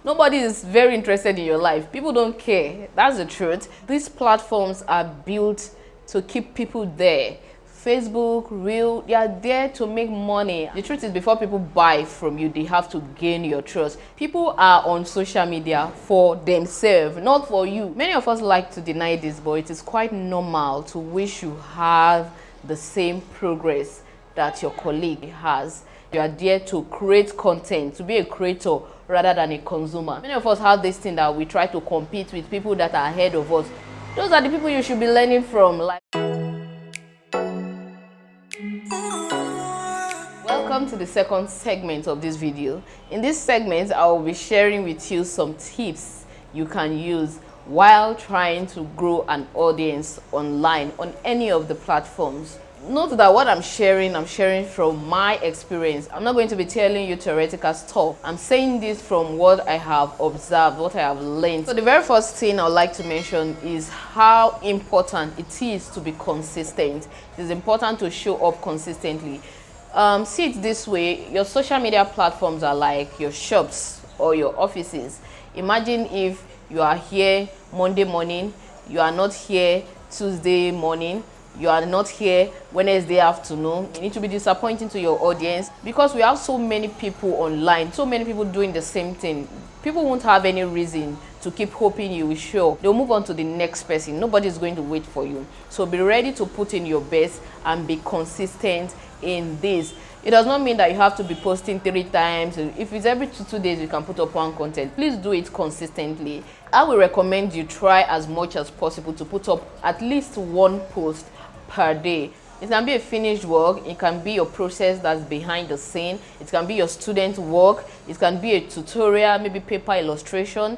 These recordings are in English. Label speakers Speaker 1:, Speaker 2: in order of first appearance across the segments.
Speaker 1: Nobody is very interested in your life. People don't care. That's the truth. These platforms are built to keep people there. Facebook, Reel, they are there to make money. The truth is, before people buy from you, they have to gain your trust. People are on social media for themselves, not for you. Many of us like to deny this, but it is quite normal to wish you have the same progress that your colleague has. You are there to create content, to be a creator rather than a consumer. Many of us have this thing that we try to compete with people that are ahead of us. Those are the people you should be learning from. Welcome to the second segment of this video. In this segment, I will be sharing with you some tips you can use while trying to grow an audience online on any of the platforms. Note that what I'm sharing from my experience. I'm not going to be telling you theoretical stuff. I'm saying this from what I have observed, what I have learned. So the very first thing I'd like to mention is how important it is to be consistent. It is important to show up consistently. See it this way: your social media platforms are like your shops or your offices. Imagine if you are here Monday morning, you are not here Tuesday morning, you are not here Wednesday afternoon. You need to be disappointing to your audience because we have so many people online, so many people doing the same thing. People won't have any reason to keep hoping you will show. They'll move on to the next person. Nobody's going to wait for you. So be ready to put in your best and be consistent in this. It does not mean that you have to be posting 3 times. If it's every 2 days, you can put up one content. Please do it consistently. I will recommend you try as much as possible to put up at least 1 post per day. It can be a finished work, it can be your process that's behind the scene, it can be your student work, it can be a tutorial, maybe paper illustration.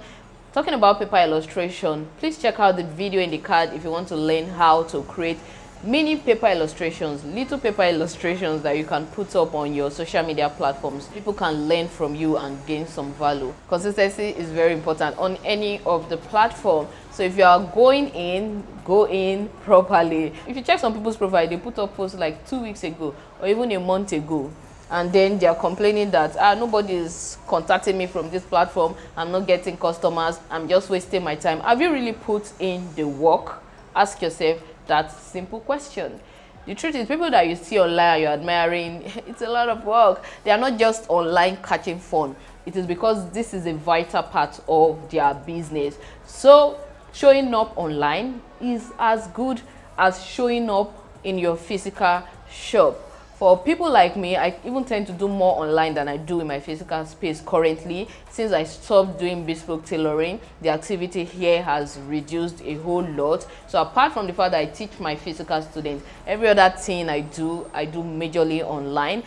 Speaker 1: Talking about paper illustration, please check out the video in the card if you want to learn how to create mini paper illustrations, little paper illustrations that you can put up on your social media platforms. People can learn from you and gain some value. Consistency is very important on any of the platform. So if you are going in, go in properly. If you check some people's profile, they put up posts like 2 weeks ago or even a month ago, and then they are complaining that nobody is contacting me from this platform, I'm not getting customers, I'm just wasting my time. Have you really put in the work? Ask yourself that simple question. The truth is, people that you see online, you're admiring, it's a lot of work. They are not just online catching fun. It is because this is a vital part of their business. So showing up online is as good as showing up in your physical shop. For people like me, I even tend to do more online than I do in my physical space currently. Since I stopped doing bespoke tailoring, the activity here has reduced a whole lot. So apart from the fact that I teach my physical students, every other thing I do majorly online.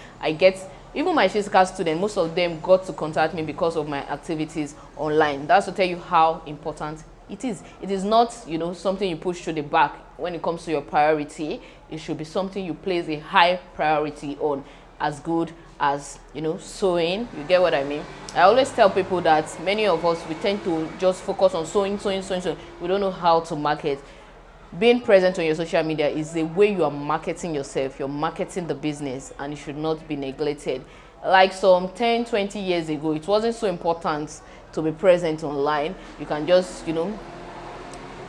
Speaker 1: Even my physical students, most of them got to contact me because of my activities online. That's to tell you how important it is. It is not, something you push to the back when it comes to your priority. It should be something you place a high priority on, as good as, sewing. You get what I mean? I always tell people that many of us, we tend to just focus on sewing. We don't know how to market. Being present on your social media is the way you are marketing yourself. You're marketing the business, and it should not be neglected. Like some 10, 20 years ago, it wasn't so important to be present online. You can just,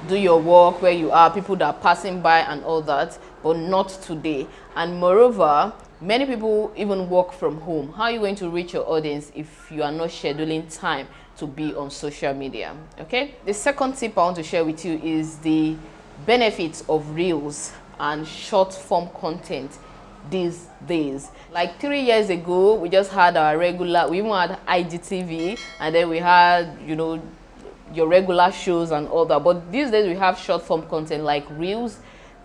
Speaker 1: do your work where you are, people that are passing by and all that, but not today. And moreover, many people even work from home. How are you going to reach your audience if you are not scheduling time to be on social media? Okay. The second tip I want to share with you is the benefits of reels and short form content these days. Like 3 years ago, we just had we even had IGTV, and then we had, your regular shows and all that. But these days we have short form content like reels,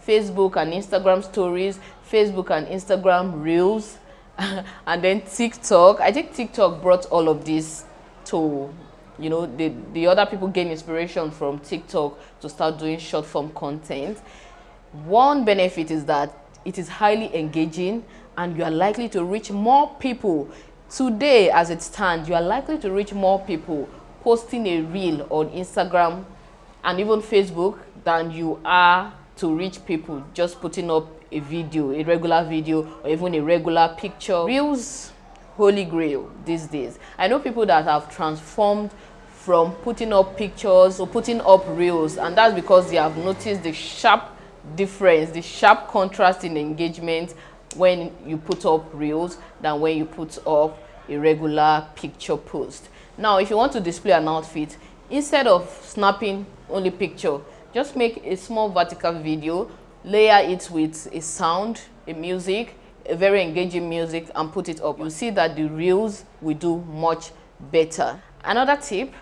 Speaker 1: Facebook and Instagram stories, Facebook and Instagram reels, and then TikTok. I think TikTok brought all of this to, the other people gain inspiration from TikTok to start doing short form content. One benefit is that it is highly engaging and you are likely to reach more people. Today, as it stands, you are likely to reach more people posting a reel on Instagram and even Facebook than you are to reach people just putting up a video, a regular video, or even a regular picture. Reels, holy grail these days. I know people that have transformed from putting up pictures or putting up reels, and that's because they have noticed the sharp difference, the sharp contrast in engagement when you put up reels than when you put up a regular picture post. Now, if you want to display an outfit, instead of snapping only picture, just make a small vertical video, layer it with a sound, a music, a very engaging music, and put it up. You'll see that the reels will do much better. Another tip,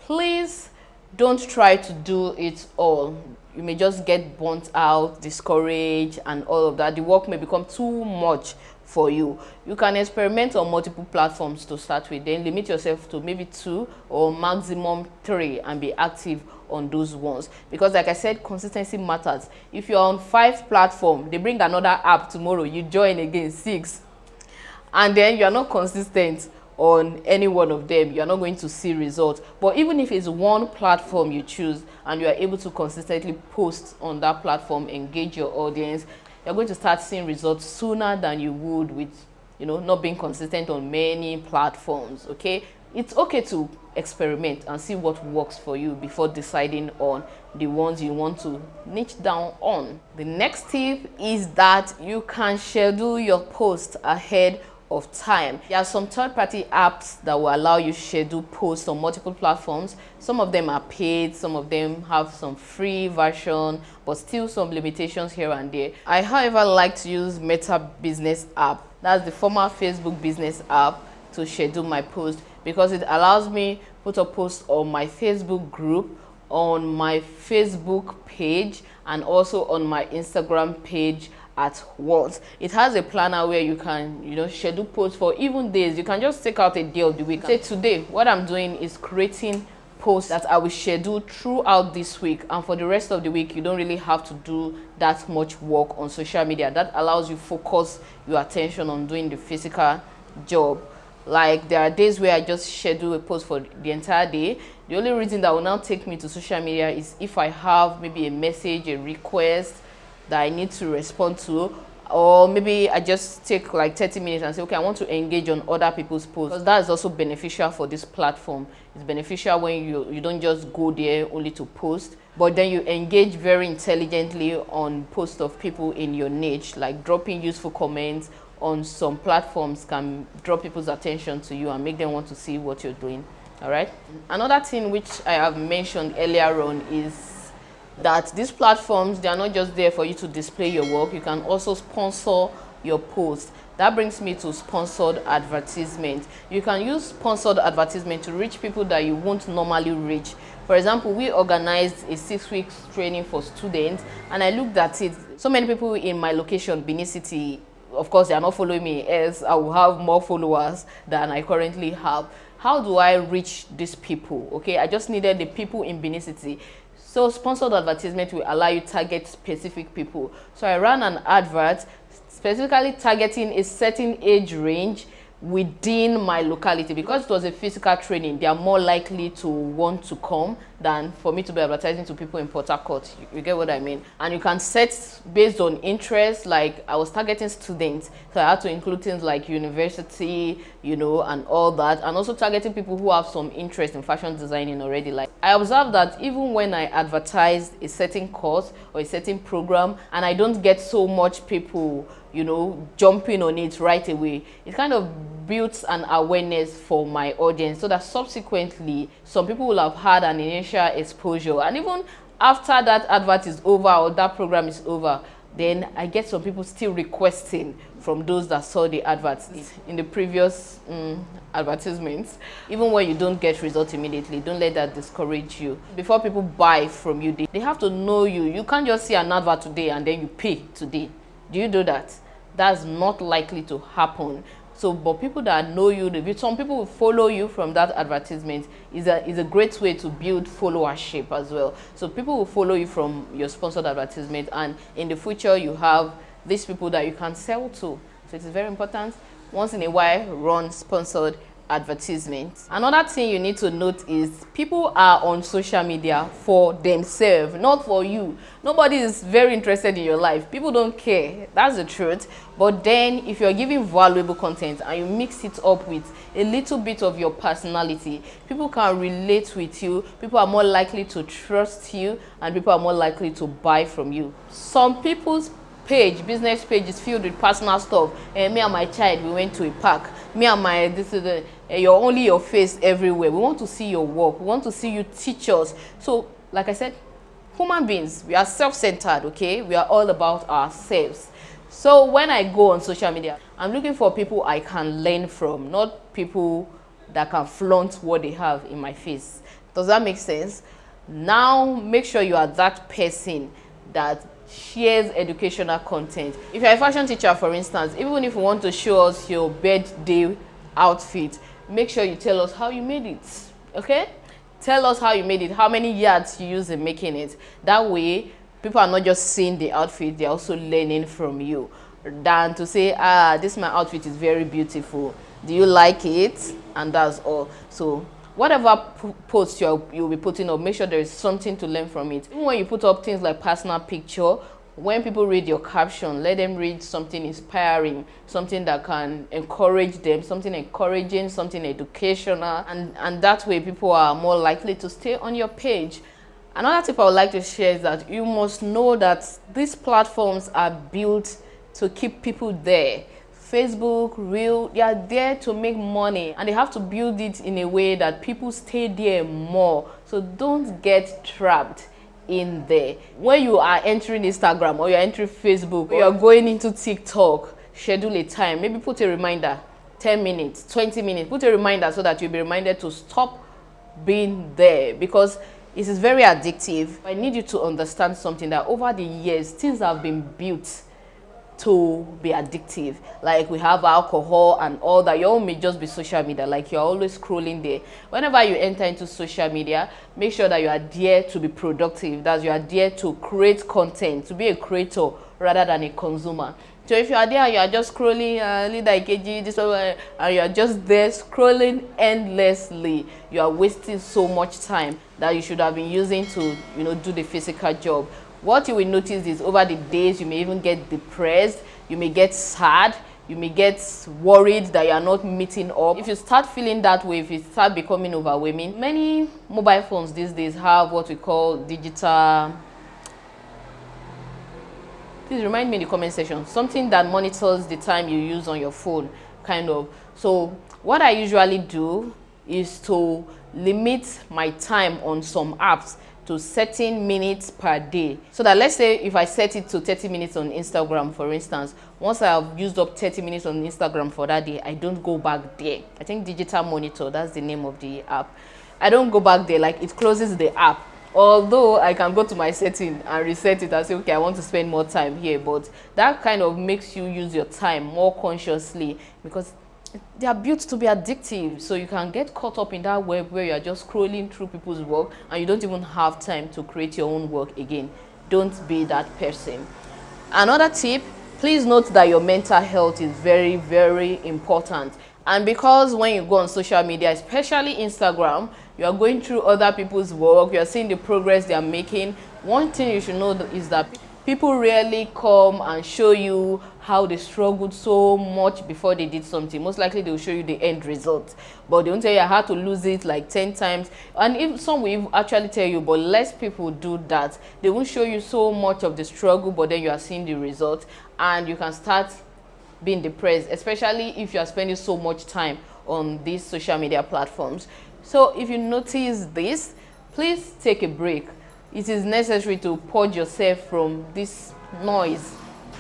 Speaker 1: please don't try to do it all. You may just get burnt out, discouraged, and all of that. The work may become too much for you. You can experiment on multiple platforms to start with, then limit yourself to maybe 2 or maximum 3 and be active on those ones, because like I said, consistency matters. If you're on 5 platforms, they bring another app tomorrow, you join again 6, and then you're not consistent on any one of them, you're not going to see results. But even if it's one platform you choose and you are able to consistently post on that platform, engage your audience, you're going to start seeing results sooner than you would with, not being consistent on many platforms. Okay, it's okay to experiment and see what works for you before deciding on the ones you want to niche down on. The next tip is that you can schedule your post ahead of time. There are some third-party apps that will allow you to schedule posts on multiple platforms. Some of them are paid, some of them have some free version, but still some limitations here and there. I, however, like to use Meta Business app. That's the former Facebook business app, to schedule my post, because it allows me put a post on my Facebook group, on my Facebook page, and also on my Instagram page at once. It has a planner where you can, schedule posts for even days. You can just take out a day of the week. Say today, what I'm doing is creating posts that I will schedule throughout this week, and for the rest of the week, you don't really have to do that much work on social media. That allows you focus your attention on doing the physical job. Like, there are days where I just schedule a post for the entire day. The only reason that will now take me to social media is if I have maybe a message, a request that I need to respond to, or maybe I just take like 30 minutes and say, okay, I want to engage on other people's posts, because that is also beneficial for this platform. It's beneficial when you don't just go there only to post, but then you engage very intelligently on posts of people in your niche. Like dropping useful comments on some platforms can draw people's attention to you and make them want to see what you're doing. All right. Another thing which I have mentioned earlier on is that these platforms, they are not just there for you to display your work. You can also sponsor your post. That brings me to sponsored advertisement. You can use sponsored advertisement to reach people that you won't normally reach. For example, we organized a 6-week training for students, and I looked at it. So many people in my location, Benin City, of course, they are not following me, else I will have more followers than I currently have. How do I reach these people? Okay, I just needed the people in Benin City. So sponsored advertisement will allow you to target specific people. So I ran an advert specifically targeting a certain age range within my locality. Because it was a physical training, they are more likely to want to come than for me to be advertising to people in Port Harcourt. You get what I mean? And you can set based on interest. Like, I was targeting students, so I had to include things like university, and all that, and also targeting people who have some interest in fashion designing already. Like, I observed that even when I advertised a certain course or a certain program and I don't get so much people jumping on it right away, it kind of builds an awareness for my audience, so that subsequently some people will have had an initial exposure, and even after that advert is over or that program is over, then I get some people still requesting from those that saw the adverts in the previous advertisements. Even when you don't get results immediately, don't let that discourage you. Before people buy from you, they have to know you. You can't just see an advert today and then you pay today. Do you do that? That's not likely to happen. So, but people that know you, some people will follow you from that advertisement. Is a great way to build followership as well. So people will follow you from your sponsored advertisement, and in the future you have these people that you can sell to. So it is very important. Once in a while, run sponsored advertisement. Another thing you need to note is people are on social media for themselves, not for you. Nobody is very interested in your life. People don't care. That's the truth. But then if you're giving valuable content and you mix it up with a little bit of your personality, people can relate with you, people are more likely to trust you, and people are more likely to buy from you. Some people's business page is filled with personal stuff. Me and my child, we went to a park. Me and my you're only your face everywhere. We want to see your work. We want to see you teach us. So like I said, human beings, we are self-centered, okay? We are all about ourselves. So when I go on social media, I'm looking for people I can learn from, not people that can flaunt what they have in my face. Does that make sense? Now make sure you are that person that shares educational content. If you're a fashion teacher, for instance, even if you want to show us your birthday outfit, make sure you tell us how you made it, okay? Tell us how you made it, how many yards you use in making it. That way people are not just seeing the outfit, they're also learning from you, than to say, this my outfit is very beautiful, do you like it? And that's all. So whatever post you'll be putting up, make sure there is something to learn from it. Even when you put up things like personal picture, when people read your caption, let them read something inspiring, something that can encourage them, something encouraging, something educational, and that way people are more likely to stay on your page. Another tip I would like to share is that you must know that these platforms are built to keep people there. Facebook, Reel, they are there to make money, and they have to build it in a way that people stay there more. So don't get trapped in there. When you are entering Instagram or you're entering Facebook or you're going into TikTok, schedule a time. Maybe put a reminder, 10 minutes, 20 minutes. Put a reminder so that you'll be reminded to stop being there, because it is very addictive. I need you to understand something, that over the years, things have been built to be addictive. Like we have alcohol and all that. Your own may just be social media, like you're always scrolling there. Whenever you enter into social media, make sure that you are there to be productive, that you are there to create content, to be a creator rather than a consumer. So if you are there, you are just scrolling, and you are just there scrolling endlessly, you are wasting so much time that you should have been using to, do the physical job. What you will notice is over the days, you may even get depressed, you may get sad, you may get worried that you are not meeting up. If you start feeling that way, if you start becoming overwhelming, many mobile phones these days have what we call digital. Please remind me in the comment section, something that monitors the time you use on your phone, kind of. So what I usually do is to limit my time on some apps to certain minutes per day. So that, let's say if I set it to 30 minutes on Instagram, for instance, once I have used up 30 minutes on Instagram for that day, I don't go back there. I think Digital Monitor, that's the name of the app. I don't go back there, like it closes the app. Although I can go to my setting and reset it and say, okay, I want to spend more time here, but that kind of makes you use your time more consciously, because they are built to be addictive. So you can get caught up in that web where you are just scrolling through people's work and you don't even have time to create your own work again. Don't be that person. Another tip, please note that your mental health is very, very important. And because when you go on social media, especially Instagram, you are going through other people's work, you are seeing the progress they are making. One thing you should know is that people rarely come and show you how they struggled so much before they did something. Most likely they will show you the end result, but they won't tell you how to lose it like 10 times. And if some will actually tell you, but less people do that. They won't show you so much of the struggle, but then you are seeing the result, and you can start being depressed, especially if you are spending so much time on these social media platforms. So if you notice this, please take a break. It is necessary to purge yourself from this noise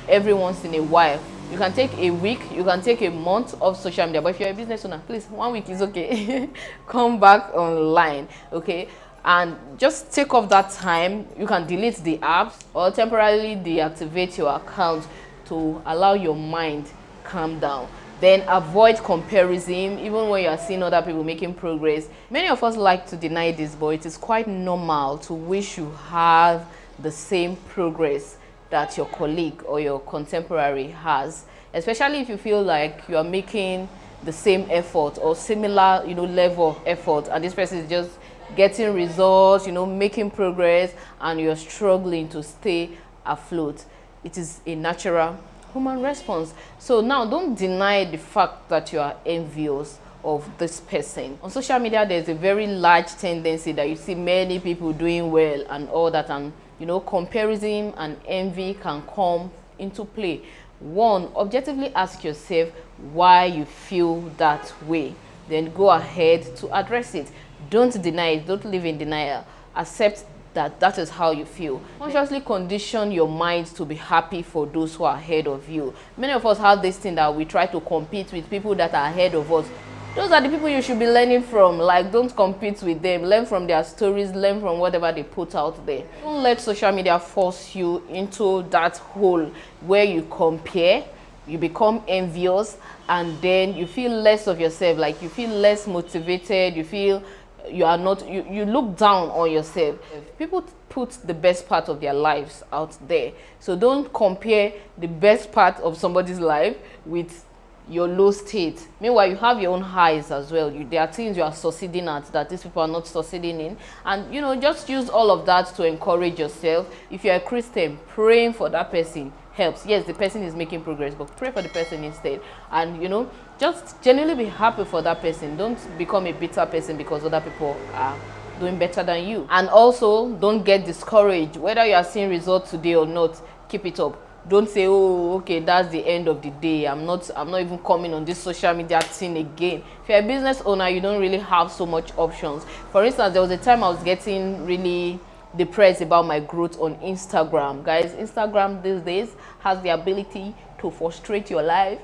Speaker 1: every once in a while. You can take a week, you can take a month of social media, but if you're a business owner, please, 1 week is okay. Come back online, okay? And just take off that time. You can delete the apps or temporarily deactivate your account to allow your mind calm down. Then avoid comparison, even when you are seeing other people making progress. Many of us like to deny this, but it is quite normal to wish you have the same progress that your colleague or your contemporary has, especially if you feel like you are making the same effort or similar, level of effort, and this person is just getting results, making progress, and you're struggling to stay afloat. It is a natural human response. So now don't deny the fact that you are envious of this person. On social media, there's a very large tendency that you see many people doing well and all that, and comparison and envy can come into play. One, objectively ask yourself why you feel that way, then go ahead to address it. Don't deny it. Don't live in denial. Accept that is how you feel. Consciously condition your mind to be happy for those who are ahead of you. Many of us have this thing that we try to compete with people that are ahead of us. Those are the people you should be learning from. Like, don't compete with them. Learn from their stories. Learn from whatever they put out there. Don't let social media force you into that hole where you compare, you become envious, and then you feel less of yourself. Like, you feel less motivated. You feel you are not, you look down on yourself. People put the best part of their lives out there. So don't compare the best part of somebody's life with your low state. Meanwhile, you have your own highs as well. There are things you are succeeding at that these people are not succeeding in, and just use all of that to encourage yourself. If you're a Christian, praying for that person helps. Yes, the person is making progress, but pray for the person instead, and just genuinely be happy for that person. Don't become a bitter person because other people are doing better than you. And also, don't get discouraged. Whether you are seeing results today or not, keep it up. Don't say, oh, okay, that's the end of the day. I'm not even coming on this social media thing again. If you're a business owner, you don't really have so much options. For instance, there was a time I was getting really depressed about my growth on Instagram. Guys, Instagram these days has the ability to frustrate your life.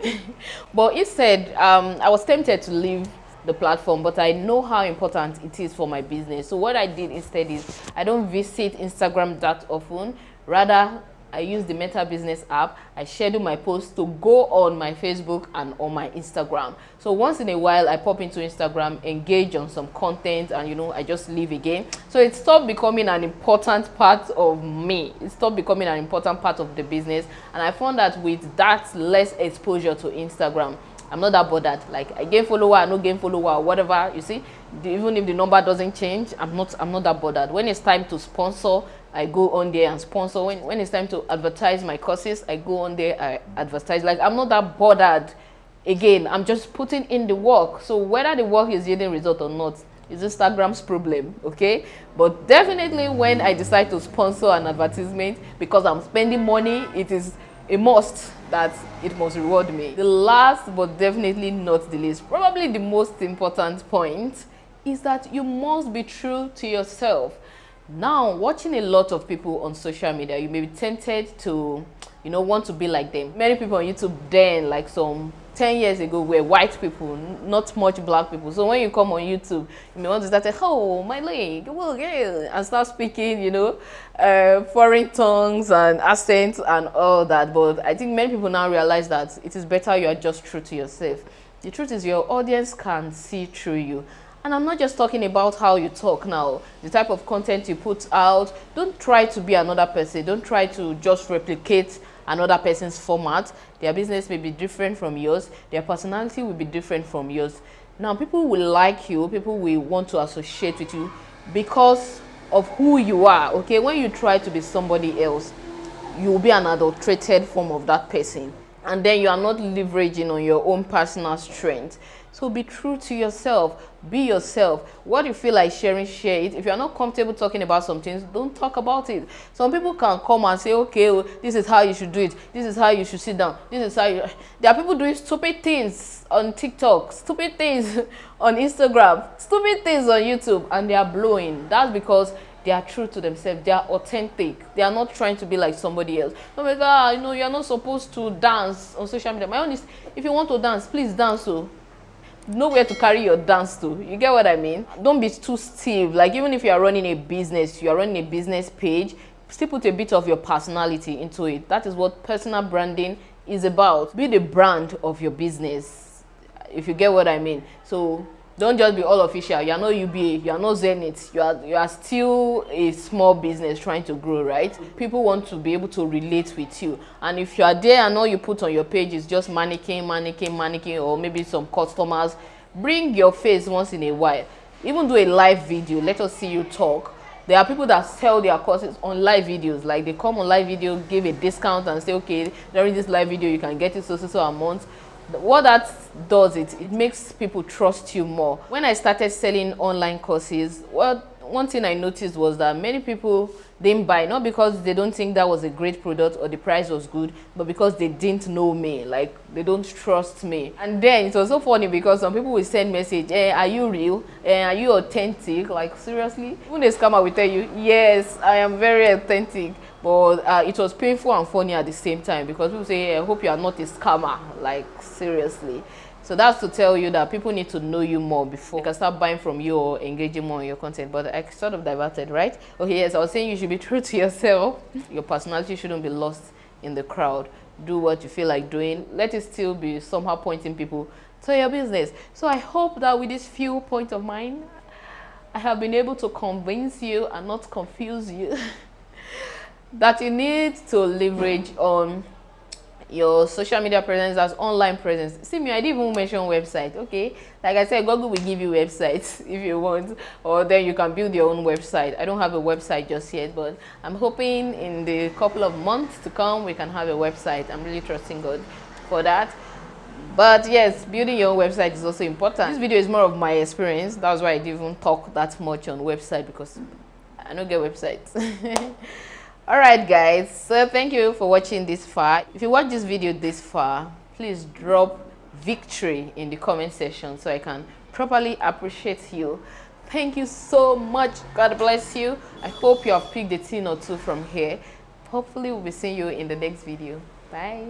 Speaker 1: But instead, I was tempted to leave the platform, but I know how important it is for my business. So what I did instead is I don't visit Instagram that often. Rather, I use the Meta Business app. I schedule my posts to go on my Facebook and on my Instagram. So once in a while, I pop into Instagram, engage on some content, and I just leave again. So it stopped becoming an important part of me. It stopped becoming an important part of the business. And I found that with that less exposure to Instagram, I'm not that bothered. Like, I gain follower, I no gain follower, whatever. You see, even if the number doesn't change, I'm not that bothered. When it's time to sponsor, I go on there and sponsor. When it's time to advertise my courses, I go on there, I advertise. Like, I'm not that bothered. Again, I'm just putting in the work. So whether the work is yielding result or not is Instagram's problem, okay? But definitely when I decide to sponsor an advertisement because I'm spending money, it is a must that it must reward me. The last but definitely not the least, probably the most important point, is that you must be true to yourself. Now, watching a lot of people on social media, you may be tempted to, want to be like them. Many people on YouTube then, like some 10 years ago, were white people, not much black people. So when you come on YouTube, you may want to start saying, oh, my leg, well, yeah, and start speaking, foreign tongues and accents and all that. But I think many people now realize that it is better you are just true to yourself. The truth is your audience can see through you. And I'm not just talking about how you talk now, the type of content you put out. Don't try to be another person. Don't try to just replicate another person's format. Their business may be different from yours. Their personality will be different from yours. Now, people will like you. People will want to associate with you because of who you are, okay? When you try to be somebody else, you will be an adulterated form of that person. And then you are not leveraging on your own personal strength. So be true to yourself. Be yourself. What you feel like sharing, share it. If you're not comfortable talking about some things, don't talk about it. Some people can come and say, okay, well, this is how you should do it. This is how you should sit down. This is how you... There are people doing stupid things on TikTok, stupid things on Instagram, stupid things on YouTube, and they are blowing. That's because they are true to themselves. They are authentic. They are not trying to be like somebody else. No matter, you're not supposed to dance on social media. My own is, if you want to dance, please dance. So know where to carry your dance to. You get what I mean? Don't be too stiff. Like, even if you are running a business, you are running a business page, still put a bit of your personality into it. That is what personal branding is about. Be the brand of your business, if you get what I mean. So Don't just be all official. You are not UBA, you are not Zenith, you are still a small business trying to grow, right? People want to be able to relate with you, and if you are there and all you put on your page is just mannequin, or maybe some customers, bring your face once in a while. Even do a live video, let us see you talk. There are people that sell their courses on live videos, like they come on live video, give a discount and say, okay, during this live video you can get it so a month. What that does, it makes people trust you more. When I started selling online courses, one thing I noticed was that many people didn't buy, not because they don't think that was a great product or the price was good, but because they didn't know me, like they don't trust me. And then it was so funny because some people will send message, are you real? Are you authentic? Like, seriously? Even a scammer will tell you, yes, I am very authentic. But it was painful and funny at the same time, because people say, I hope you are not a scammer. Like, seriously. So that's to tell you that people need to know you more before they can start buying from you or engaging more in your content. But I sort of diverted, right? Okay, yes, I was saying you should be true to yourself. Your personality shouldn't be lost in the crowd. Do what you feel like doing. Let it still be somehow pointing people to your business. So I hope that with this few points of mine, I have been able to convince you and not confuse you that you need to leverage on your social media presence as online presence. See me, I didn't even mention website. Okay, like I said, Google will give you websites if you want, or then you can build your own website. I don't have a website just yet, but I'm hoping in the couple of months to come we can have a website. I'm really trusting God for that. But yes, building your own website is also important. This video is more of my experience. That's why I didn't even talk that much on website, because I don't get websites. All right, guys, so thank you for watching this far. If you watch this video this far, please drop victory in the comment section so I can properly appreciate you. Thank you so much. God bless you. I hope you have picked a thing or two from here. Hopefully we'll be seeing you in the next video. Bye.